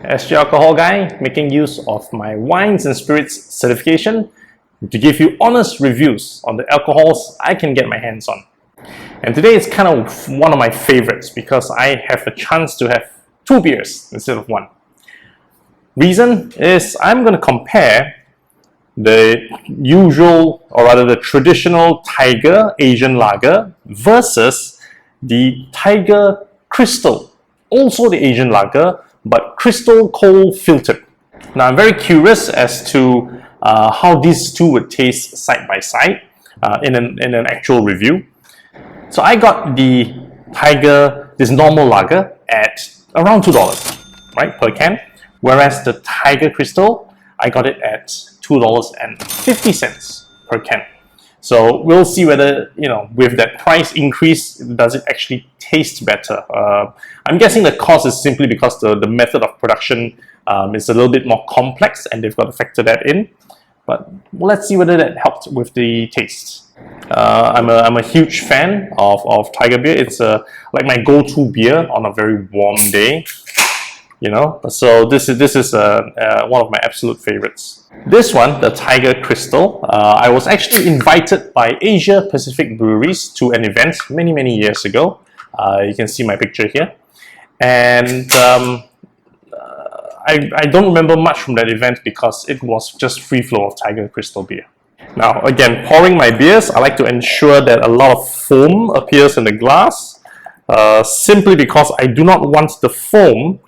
SG Alcohol Guy, making use of my wines and spirits certification to give you honest reviews on the alcohols I can get my hands on. And today is kind of one of my favorites because I have a chance to have 2 beers instead of 1. Reason is I'm going to compare the usual, or rather the traditional Tiger Asian Lager versus the Tiger Crystal, also the Asian Lager, but Crystal Cold Filtered. Now I'm very curious as to how these two would taste side by side in an actual review. So I got the Tiger, this normal lager, at around $2, right, per can, whereas the Tiger Crystal, I got it at $2.50 per can. So we'll see whether, with that price increase, does it actually taste better? I'm guessing the cost is simply because the method of production is a little bit more complex and they've got to factor that in. But let's see whether that helped with the taste. I'm a huge fan of Tiger beer. It's like my go-to beer on a very warm day. So this is one of my absolute favorites. This one, the Tiger Crystal, I was actually invited by Asia Pacific Breweries to an event many years ago. You can see my picture here, and I don't remember much from that event because it was just free flow of Tiger Crystal beer. Now again, pouring my beers, I like to ensure that a lot of foam appears in the glass, simply because I do not want the foam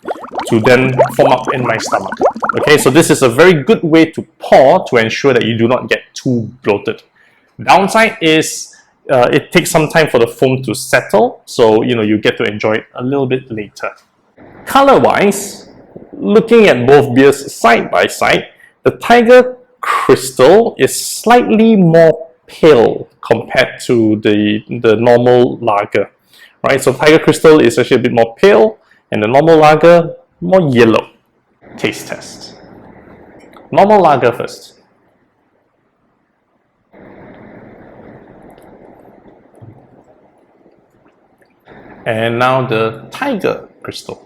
to then form up in my stomach. Okay, so this is a very good way to pour to ensure that you do not get too bloated. Downside is it takes some time for the foam to settle, so you get to enjoy it a little bit later. Color-wise, looking at both beers side by side, the Tiger Crystal is slightly more pale compared to the normal lager. Right, so Tiger Crystal is actually a bit more pale, and the normal lager more yellow. Taste test. Normal lager first. And now the Tiger Crystal.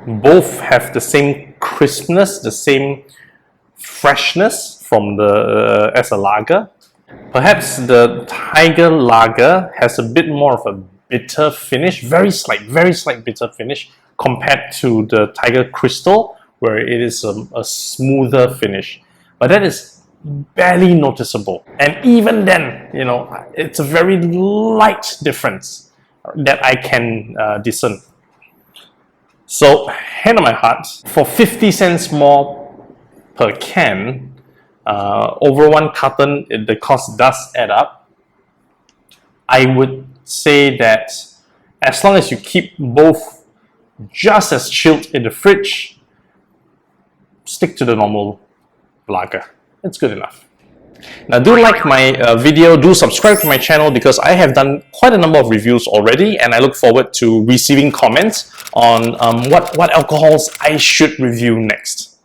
Both have the same crispness, the same freshness from as a lager. Perhaps the Tiger Lager has a bit more of a bitter finish, very slight bitter finish compared to the Tiger Crystal, where it is a smoother finish. But that is barely noticeable. And even then, it's a very light difference that I can discern. So, hand on my heart, for 50 cents more per can, over 1 carton, the cost does add up. I would say that as long as you keep both just as chilled in the fridge, stick to the normal lager. It's good enough. Now do like my video, do subscribe to my channel because I have done quite a number of reviews already and I look forward to receiving comments on what alcohols I should review next.